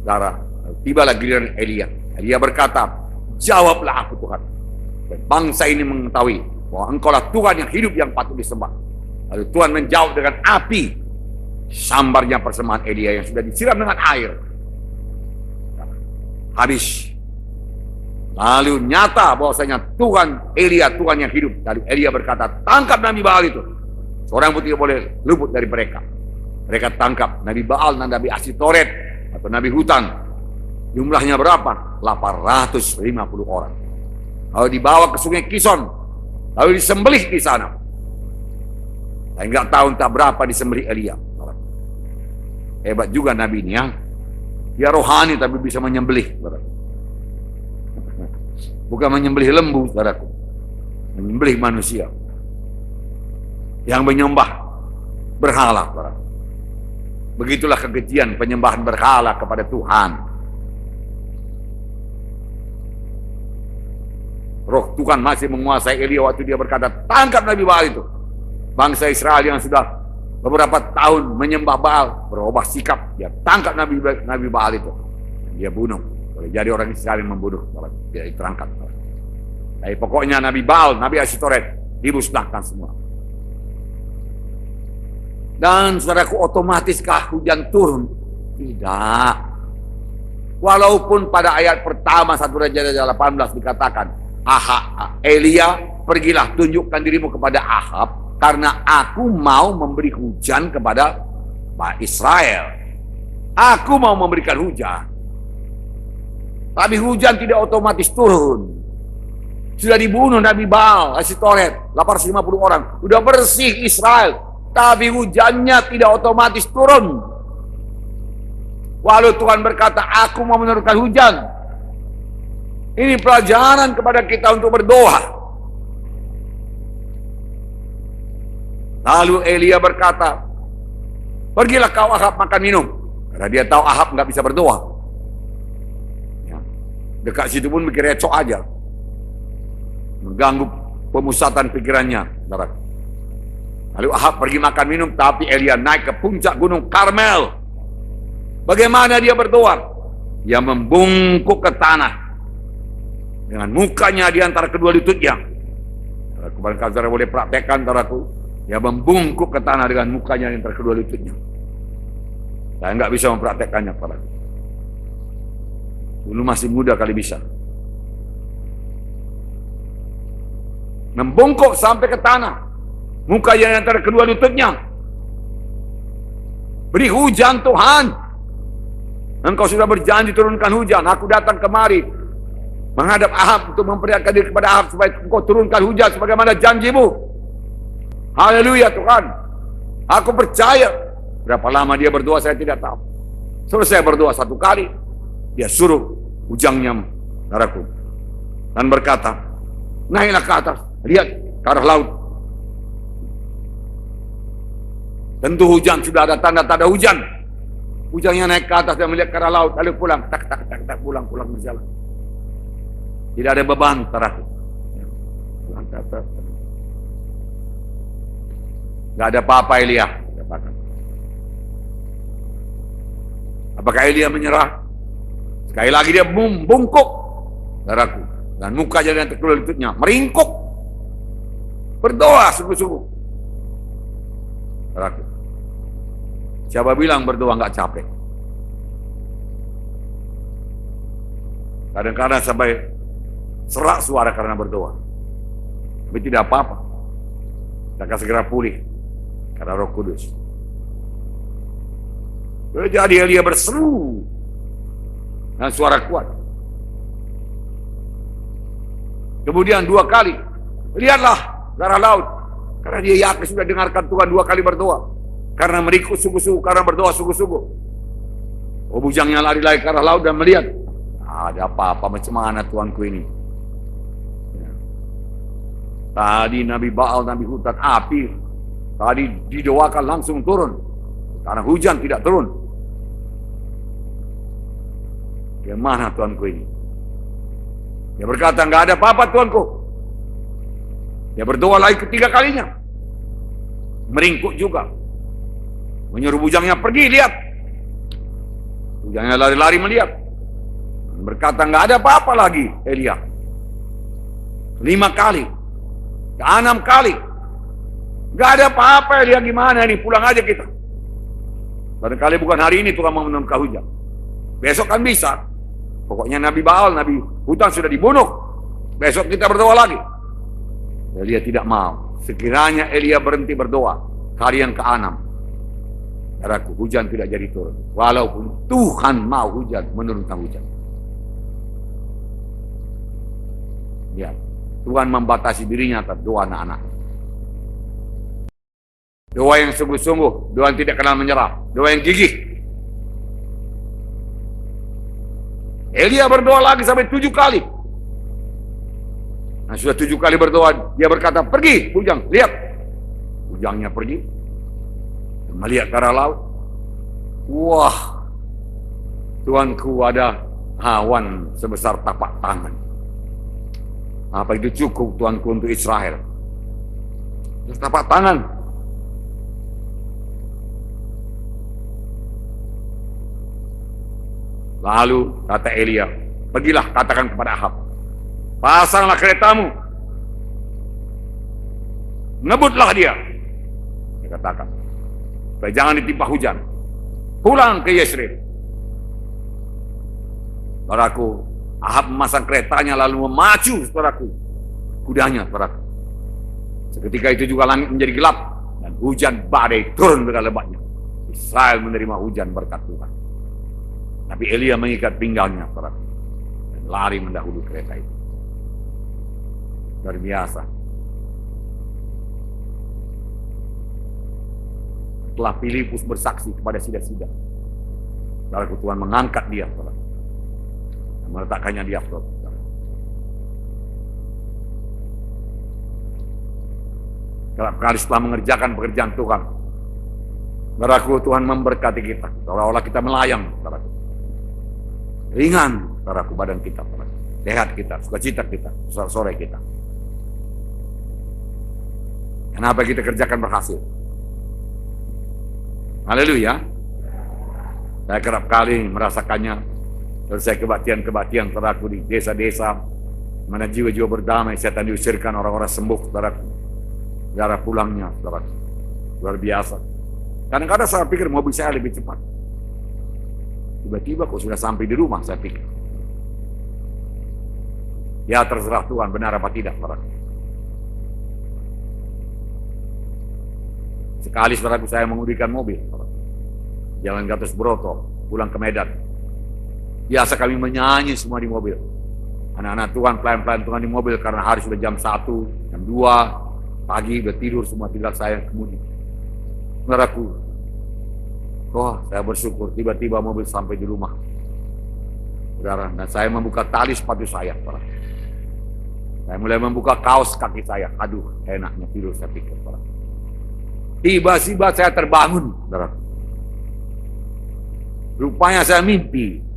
S1: Saudara, tibalah giliran Elia. Elia berkata, jawablah aku Tuhan. Dan bangsa ini mengetahui bahwa engkaulah Tuhan yang hidup yang patut disembah. Lalu Tuhan menjawab dengan api. Sambarnya persembahan Elia yang sudah disiram dengan air. Habis. Lalu nyata bahwasanya Tuhan Elia, Tuhan yang hidup. Lalu Elia berkata, tangkap Nabi Baal itu. Seorang pun tidak boleh luput dari mereka. Mereka tangkap Nabi Baal dan Nabi Asitoret atau Nabi Hutan. Jumlahnya berapa? 850 orang. Lalu dibawa ke sungai Kison. Lalu disembelih di sana. Saya nggak tahu entah berapa disembelih Elia. Hebat juga Nabi ini ya. Dia rohani tapi bisa menyembelih. Bukan menyembelih lembu, saudaraku. Menyembelih manusia. Yang menyembah berhala, saudaraku. Begitulah kekejian penyembahan berhala kepada Tuhan. Roh Tuhan masih menguasai Elia waktu dia berkata, tangkap Nabi Baal itu. Bangsa Israel yang sudah beberapa tahun menyembah Baal berubah sikap. Dia tangkap Nabi Baal itu. Dia bunuh. Boleh jadi orang Israel yang membunuh. Dia terangkat. Tapi pokoknya Nabi Baal, Nabi Asitoret dimusnahkan semua. Dan saudaraku, otomatiskah hujan turun? Tidak. Walaupun pada ayat pertama 1 Raja-Raja 18 dikatakan, Elia, pergilah tunjukkan dirimu kepada Ahab, karena aku mau memberi hujan kepada Israel. Aku mau memberikan hujan. Tapi hujan tidak otomatis turun. Sudah dibunuh Nabi Baal, Asitoret, 850 orang. Sudah bersih Israel. Tapi hujannya tidak otomatis turun. Walau Tuhan berkata, aku mau menurunkan hujan. Ini pelajaran kepada kita untuk berdoa. Lalu Elia berkata, pergilah kau Ahab makan minum. Karena dia tahu Ahab nggak bisa berdoa. Ya. Dekat situ pun mikir recok aja. Mengganggu pemusatan pikirannya. Lalu Ahab pergi makan minum, tapi Elia naik ke puncak gunung Karmel. Bagaimana dia berdoa? Dia membungkuk ke tanah. Dengan mukanya di antara kedua lututnya. Kebanyakan saudara boleh praktekkan, saudaraku. Dia membungkuk ke tanah dengan mukanya di antara kedua lututnya. Saya nggak bisa mempraktekannya, saudaraku. Dulu masih muda kali bisa. Membungkuk sampai ke tanah. Mukanya di antara kedua lututnya. Beri hujan Tuhan. Engkau sudah berjanji turunkan hujan. Aku datang kemari menghadap Ahab untuk memperlihatkan diri kepada Ahab supaya engkau turunkan hujan sebagaimana janjimu. Haleluya Tuhan. Aku percaya. Berapa lama dia berdoa saya tidak tahu. Selesai berdoa 1 kali, dia suruh hujannya, saudaraku, dan berkata, naiklah ke atas, lihat ke arah laut. Tentu hujan, sudah ada tanda-tanda hujan. Hujannya naik ke atas dan melihat ke arah laut, lalu pulang, tak, pulang berjalan. Tidak ada beban, saudaraku. Pulang, tak. Gak ada apa-apa Elia, katakan. Apakah Elia menyerah? Sekali lagi dia membungkuk, saudaraku, dan muka jadi yang terkeluar lututnya, meringkuk, berdoa sungguh-sungguh. Saudaraku, siapa bilang berdoa nggak capek? Kadang-kadang sampai serak suara karena berdoa, tapi tidak apa-apa. Kita akan segera pulih karena Roh Kudus. Jadi Elia berseru dengan suara kuat. Kemudian 2 kali, lihatlah ke arah laut, karena dia yakin sudah dengarkan Tuhan 2 kali berdoa, karena meringkuk sungguh-sungguh, karena berdoa sungguh-sungguh. Oh, bujangnya lari-lari ke arah laut dan melihat, ada apa-apa, macam mana Tuanku ini. Tadi Nabi Baal, Nabi hutan api, tadi didoakan langsung turun, karena hujan tidak turun. Bagaimana Tuanku ini? Dia berkata, enggak ada apa-apa Tuanku. Dia berdoa lagi ketiga kalinya. Meringkuk juga. Menyuruh bujangnya pergi, lihat. Bujangnya lari-lari melihat. Berkata, enggak ada apa-apa lagi, Elia. 5 kali. 6 kali. Enggak ada apa-apa, Elia, gimana ini? Pulang aja kita. Barangkali bukan hari ini Tuhan mau menurunkan hujan. Besok kan bisa. Pokoknya Nabi Baal, Nabi hutan sudah dibunuh. Besok kita berdoa lagi. Elia tidak mau. Sekiranya Elia berhenti berdoa, hari yang ke-6, saudaraku, hujan tidak jadi turun. Walaupun Tuhan mau hujan, menurunkan hujan. Ya, Tuhan membatasi dirinya atas doa anak-anak. Doa yang sungguh-sungguh, doa yang tidak kenal menyerah, doa yang gigih. Elia berdoa lagi sampai 7 kali. Nah, sudah 7 kali berdoa, dia berkata, pergi bujang, lihat. Bujangnya pergi, melihat ke arah laut. Wah, Tuanku, ada awan sebesar tapak tangan. Apa itu cukup Tuanku untuk Israel? Tapak tangan. Lalu kata Elia, pergilah katakan kepada Ahab, pasanglah keretamu, ngebutlah dia. Dia katakan, supaya jangan ditimpa hujan. Pulang ke Yesreel. Saudaraku, Ahab memasang keretanya lalu memacu, saudaraku, kudanya, saudaraku. Seketika itu juga langit menjadi gelap dan hujan badai turun dengan lebatnya. Israel menerima hujan berkat Tuhan. Tapi Elia mengikat pinggangnya, saudara, dan lari mendahului kereta itu. Luar biasa. Setelah Filipus bersaksi kepada sida-sida, saudara, Tuhan mengangkat dia, saudara, dan meletakkannya di Afrod. Kerap kali setelah mengerjakan pekerjaan Tuhan, saudaraku, Tuhan memberkati kita, seolah-olah kita melayang, saudaraku. Ringan, saudaraku, badan kita, saudaraku. Sehat kita, sukacita kita, sore kita. Kenapa kita kerjakan berhasil? Haleluya. Saya kerap kali merasakannya. Selesai kebaktian-kebaktian, saudaraku, di desa-desa, mana jiwa-jiwa berdamai, setan diusirkan, orang-orang sembuh, saudaraku. Darah pulangnya, saudaraku. Luar biasa. Kadang-kadang saya pikir mobil saya lebih cepat. Tiba-tiba kok sudah sampai di rumah, saya pikir. Ya, terserah Tuhan, benar apa tidak, saudara. Sekali, saudaraku, saya mengemudikan mobil, saudara. Jalan Gatot Broto, pulang ke Medan. Biasa kami menyanyi semua di mobil. Anak-anak Tuhan, pelayan-pelayan Tuhan di mobil karena hari sudah jam 1, jam 2 pagi, udah tidur semua, tinggal saya yang kemudi. Saudaraku, saya bersyukur tiba-tiba mobil sampai di rumah. Saudara, dan saya membuka tali sepatu saya. Saudara. Saya mulai membuka kaos kaki saya. Aduh, enaknya tidur saya pikir. Saudara. Tiba-tiba saya terbangun. Saudara. Rupanya saya mimpi.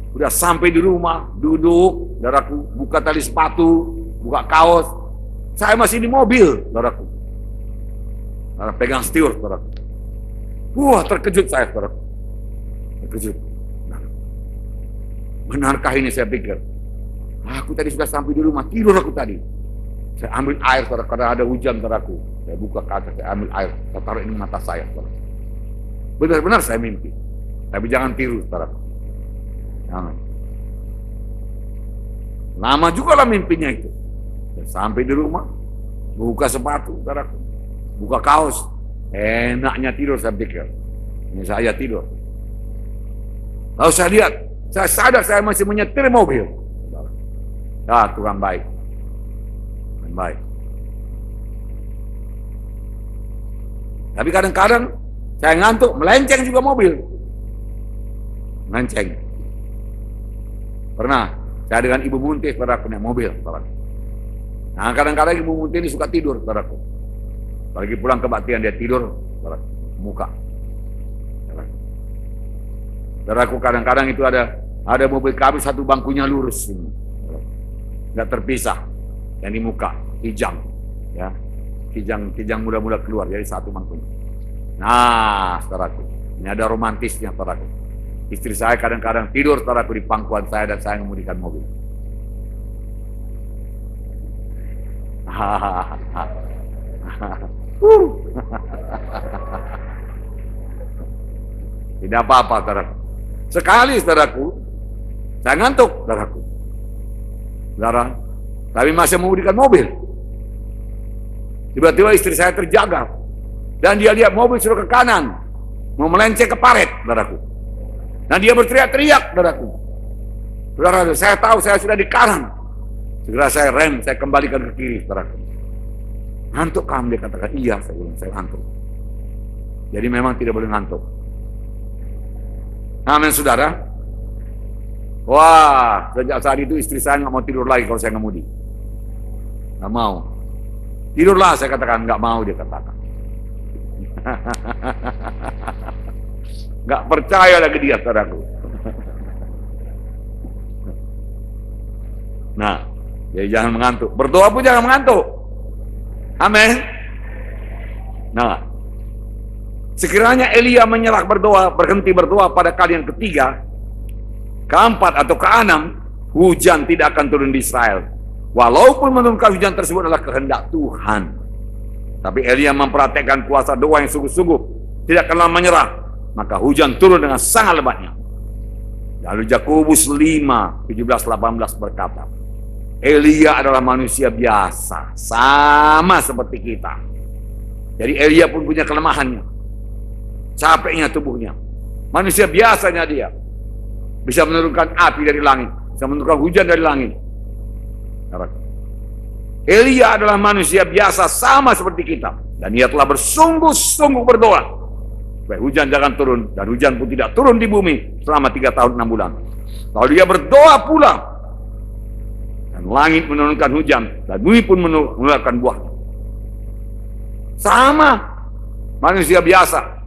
S1: Udah sampai di rumah, duduk, saudaraku, buka tali sepatu, buka kaos. Saya masih di mobil, saudaraku. Saudara, pegang setir, saudaraku. Wah, terkejut saya, saudaraku. Terkejut. Benarkah ini, saya pikir. Aku tadi sudah sampai di rumah, tidur aku tadi. Saya ambil air, saudara, karena ada hujan, saudaraku. Saya buka kaca, saya ambil air, saya taruh ini mata saya, saudara. Benar-benar saya mimpi. Tapi jangan tiru, saudaraku. Jangan. Lama juga lah mimpinya itu. Sampai di rumah, buka sepatu, saudaraku. Buka kaos. Enaknya tidur, saya pikir. Ini saya tidur. Lalu saya lihat, saya sadar saya masih menyetir mobil. Ah, Tuhan baik. Tuhan baik. Tapi kadang-kadang saya ngantuk, melenceng juga mobil. Melenceng. Pernah, saya dengan Ibu Munti, saudaraku, naik mobil. Saudaraku. Nah, kadang-kadang Ibu Munti ini suka tidur, saudaraku. Lagi pulang kebaktian dia tidur, saudaraku, muka. Saudaraku, kadang-kadang itu ada mobil kami satu bangkunya lurus, nggak terpisah, yang di muka, kijang, ya, kijang muda-muda keluar, jadi satu bangkunya. Nah, saudaraku, ini ada romantisnya, saudaraku. Istri saya kadang-kadang tidur, saudaraku, di pangkuan saya dan saya mengemudikan mobil. Tidak apa-apa, saudaraku. Sekali, saudaraku, saya ngantuk, saudaraku. Saudara, tapi masih mengemudikan mobil. Tiba-tiba istri saya terjaga. Dan dia lihat mobil sudah ke kanan. Mau melenceng ke paret, saudaraku. Dan dia berteriak-teriak, saudaraku. Saudara, saya tahu saya sudah di kanan. Segera saya rem, saya kembalikan ke kiri, saudaraku. Ngantuk kamu, dia katakan, iya, saya bilang, saya ngantuk. Jadi memang tidak boleh ngantuk. Amin, saudara. Wah, sejak saat itu istri saya nggak mau tidur lagi kalau saya ngemudi. Nggak mau. Tidurlah, saya katakan, nggak mau, dia katakan. Nggak percaya lagi dia, saudaraku. Nah, jadi jangan mengantuk. Berdoa pun jangan mengantuk. Amin. Nah, sekiranya Elia menyerah berdoa, berhenti berdoa pada kali yang ketiga, keempat atau keenam, hujan tidak akan turun di Israel. Walaupun menurunkan hujan tersebut adalah kehendak Tuhan. Tapi Elia mempraktekkan puasa doa yang sungguh-sungguh, tidak kenal menyerah. Maka hujan turun dengan sangat lebatnya. Lalu Yakobus 5, 17-18 berkata, Elia adalah manusia biasa, sama seperti kita. Jadi Elia pun punya kelemahannya. Capeknya tubuhnya. Manusia biasanya dia. Bisa menurunkan api dari langit. Bisa menurunkan hujan dari langit. Elia adalah manusia biasa sama seperti kita. Dan ia telah bersungguh-sungguh berdoa supaya hujan jangan turun. Dan hujan pun tidak turun di bumi selama 3 tahun 6 bulan. Lalu dia berdoa pula. Dan langit menurunkan hujan. Dan bumi pun mengeluarkan buah. Sama. Manusia biasa.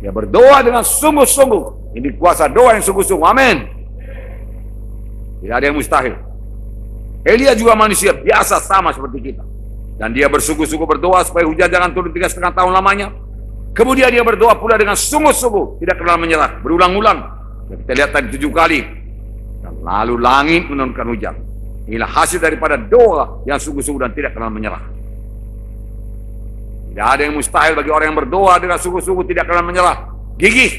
S1: Dia berdoa dengan sungguh-sungguh. Ini kuasa doa yang sungguh-sungguh. Amin. Tidak ada yang mustahil. Elia juga manusia biasa sama seperti kita. Dan dia bersungguh-sungguh berdoa supaya hujan jangan turun 3,5 tahun lamanya. Kemudian dia berdoa pula dengan sungguh-sungguh. Tidak kenal menyerah. Berulang-ulang. Kita lihat tadi 7 kali. Dan lalu langit menurunkan hujan. Inilah hasil daripada doa yang sungguh-sungguh dan tidak kenal menyerah. Tidak ada yang mustahil bagi orang yang berdoa dengan sungguh-sungguh tidak kenal menyerah. Gigih.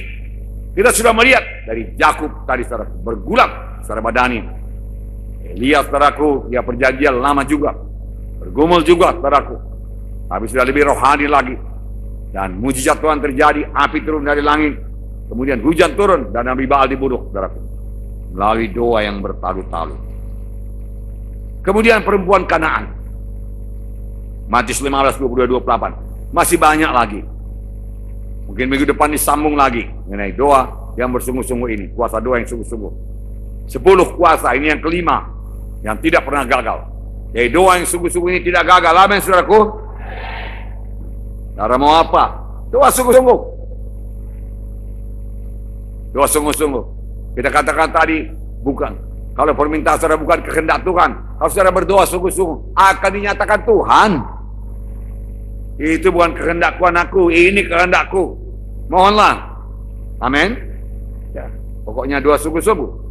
S1: Kita sudah melihat dari Yakub tadi, saudara, bergulat secara badani. Elia, saudaraku, dia perjanjian lama juga. Bergumul juga, saudaraku. Tapi sudah lebih rohani lagi. Dan mujizat Tuhan terjadi, api turun dari langit. Kemudian hujan turun dan Nabi Baal dibunuh, saudaraku. melalui doa yang bertalu-talu. Kemudian perempuan Kanaan. Matius 15, 22-28. Masih banyak lagi. Mungkin minggu depan disambung lagi mengenai doa yang bersungguh-sungguh ini. Kuasa doa yang sungguh-sungguh. 10 kuasa, ini yang kelima. Yang tidak pernah gagal. Jadi doa yang sungguh-sungguh ini tidak gagal. Amin, saudaraku. Saudara mau apa? Doa sungguh-sungguh. Doa sungguh-sungguh. Kita katakan tadi, bukan. Kalau permintaan saudara bukan kehendak Tuhan, kalau saudara berdoa sungguh-sungguh, akan dinyatakan Tuhan. Itu bukan kehendakku anakku, ini kehendakku. Mohonlah. Amin. Ya, pokoknya doa sungguh-sungguh.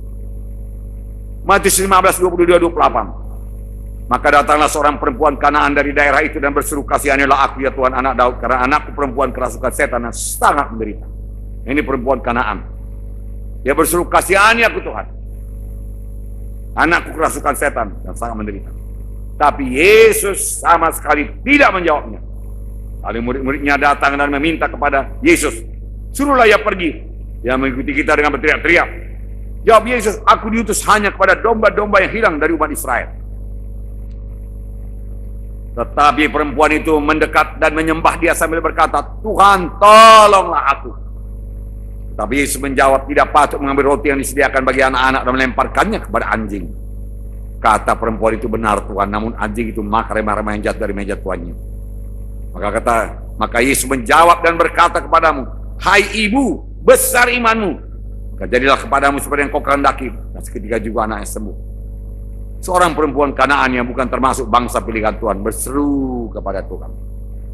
S1: Matius 15, 22-28. Maka datanglah seorang perempuan Kanaan dari daerah itu dan berseru, kasihanilah aku ya Tuhan anak Daud, karena anakku perempuan kerasukan setan dan sangat menderita. Ini perempuan Kanaan. Dia berseru, kasihani aku Tuhan. Anakku kerasukan setan dan sangat menderita. Tapi Yesus sama sekali tidak menjawabnya. Lalu murid-muridnya datang dan meminta kepada Yesus, suruhlah ia pergi. Dia mengikuti kita dengan berteriak-teriak. Jawab Yesus, aku diutus hanya kepada domba-domba yang hilang dari umat Israel. Tetapi perempuan itu mendekat dan menyembah dia sambil berkata, Tuhan tolonglah aku. Tapi Yesus menjawab, tidak patut mengambil roti yang disediakan bagi anak-anak dan melemparkannya kepada anjing. Kata perempuan itu, benar Tuhan, namun anjing itu makan remah-remah yang jatuh dari meja tuannya. Maka Yesus menjawab dan berkata kepadamu, hai ibu, besar imanmu. Maka jadilah kepadamu seperti yang kau kehendaki. Dan seketika juga anaknya sembuh. Seorang perempuan Kanaan yang bukan termasuk bangsa pilihan Tuhan berseru kepada Tuhan.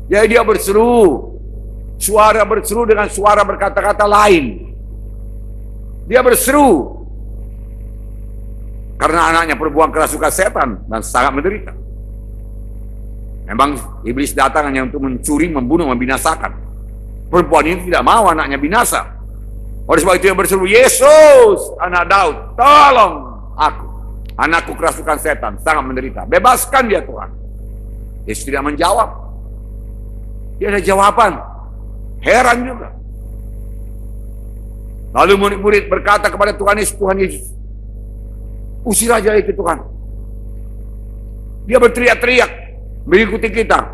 S1: Jadi dia berseru. Suara berseru dengan suara berkata-kata lain. Dia berseru. Karena anaknya perempuan kerasukan setan dan sangat menderita. Memang iblis datang hanya untuk mencuri, membunuh, membinasakan. Perempuan ini tidak mau anaknya binasa. Oleh sebab itu yang berseru, Yesus, anak Daud, tolong aku. Anakku kerasukan setan, sangat menderita. Bebaskan dia Tuhan. Yesus tidak menjawab. Dia ada jawaban. Heran juga. Lalu murid-murid berkata kepada Tuhan Yesus, usir aja itu Tuhan. Dia berteriak-teriak mengikuti kita.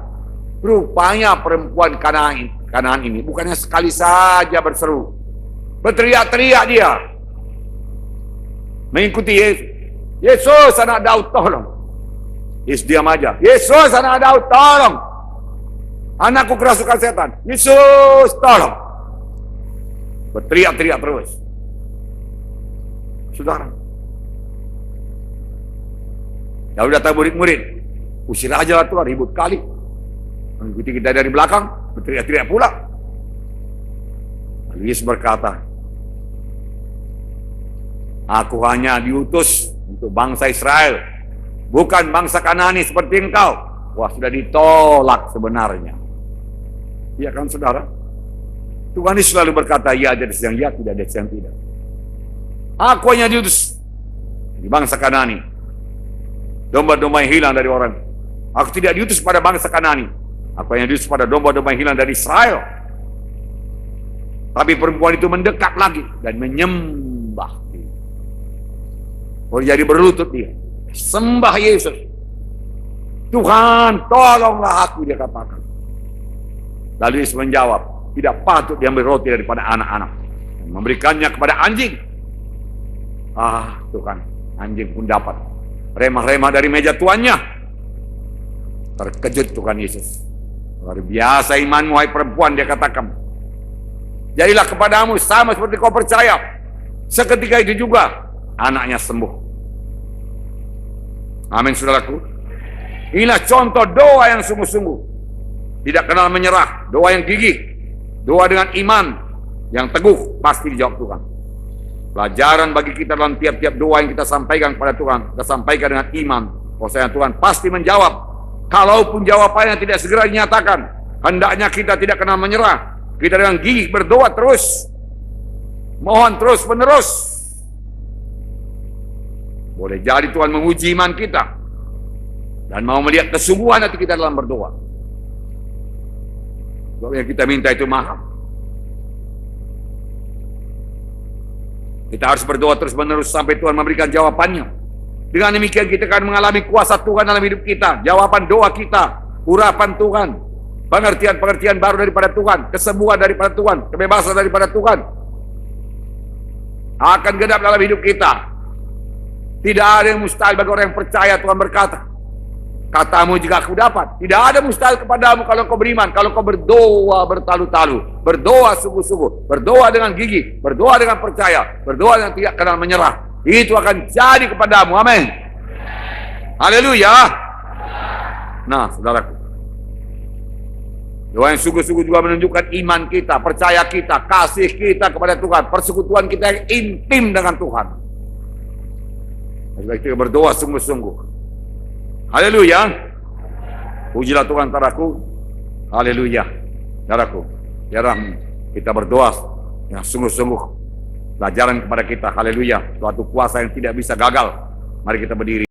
S1: Rupanya perempuan Kanaan ini bukannya sekali saja berseru, berteriak-teriak dia mengikuti Yesus. Yesus anak Daud tolong. Yesus diam aja. Yesus anak Daud tolong. Anakku kerasukan setan. Yesus tolong. Berteriak-teriak terus. Saudara, lalu datang murid-murid. Usir aja lah Tuhan, ribut kali. Mengikuti kita dari belakang, berteriak-teriak pula. Lalu Yesus berkata, aku hanya diutus untuk bangsa Israel, bukan bangsa Kanani seperti engkau. Wah, sudah ditolak sebenarnya. Iya kan saudara? Tuhan Yesus selalu berkata, ya ada yang ya, tidak ada yang tidak. Aku hanya diutus di bangsa Kanani, domba-domba yang hilang dari orang. Aku tidak diutus pada bangsa Kanani. Aku hanya diutus pada domba-domba yang hilang dari Israel. Tapi perempuan itu mendekat lagi dan menyembah dia. Oh, jadi berlutut dia. Sembah Yesus. Tuhan, tolonglah aku, dia katakan. Lalu Yesus menjawab, tidak patut diambil roti daripada anak-anak dan memberikannya kepada anjing. Ah, Tuhan, anjing pun dapat remah-remah dari meja tuannya. Terkejut Tuhan Yesus. Luar biasa imanmu, hai perempuan, dia katakan. Jadilah kepadamu sama seperti kau percaya. Seketika itu juga anaknya sembuh. Amin, saudaraku. Inilah contoh doa yang sungguh-sungguh. Tidak kenal menyerah. Doa yang gigih. Doa dengan iman yang teguh. Pasti dijawab Tuhan. Pelajaran bagi kita dalam tiap-tiap doa yang kita sampaikan kepada Tuhan. Kita sampaikan dengan iman. Bahwasanya Tuhan pasti menjawab. Kalaupun jawabannya tidak segera dinyatakan, hendaknya kita tidak kenal menyerah. Kita dengan gigih berdoa terus. Mohon terus menerus. Boleh jadi Tuhan menguji iman kita. Dan mau melihat kesungguhan hati kita dalam berdoa. Doa yang kita minta itu mahal. Kita harus berdoa terus-menerus sampai Tuhan memberikan jawabannya. Dengan demikian kita akan mengalami kuasa Tuhan dalam hidup kita, jawaban doa kita, urapan Tuhan, pengertian-pengertian baru daripada Tuhan, kesembuhan daripada Tuhan, kebebasan daripada Tuhan akan genap dalam hidup kita. Tidak ada yang mustahil bagi orang yang percaya. Tuhan berkata, katamu jika aku dapat, tidak ada mustahil kepadamu kalau kau beriman, kalau kau berdoa bertalu-talu, berdoa sungguh-sungguh, berdoa dengan gigih, berdoa dengan percaya, berdoa yang tidak kenal menyerah. Itu akan jadi kepadamu. Amin. Haleluya. Nah, saudaraku, doa yang sungguh-sungguh juga menunjukkan iman kita, percaya kita, kasih kita kepada Tuhan, persekutuan kita yang intim dengan Tuhan. Kita berdoa sungguh-sungguh. Haleluya. Pujilah Tuhan, saudaraku. Haleluya. Saudaraku, biarlah kita berdoa yang sungguh-sungguh. Pelajaran kepada kita. Haleluya. Suatu kuasa yang tidak bisa gagal. Mari kita berdiri.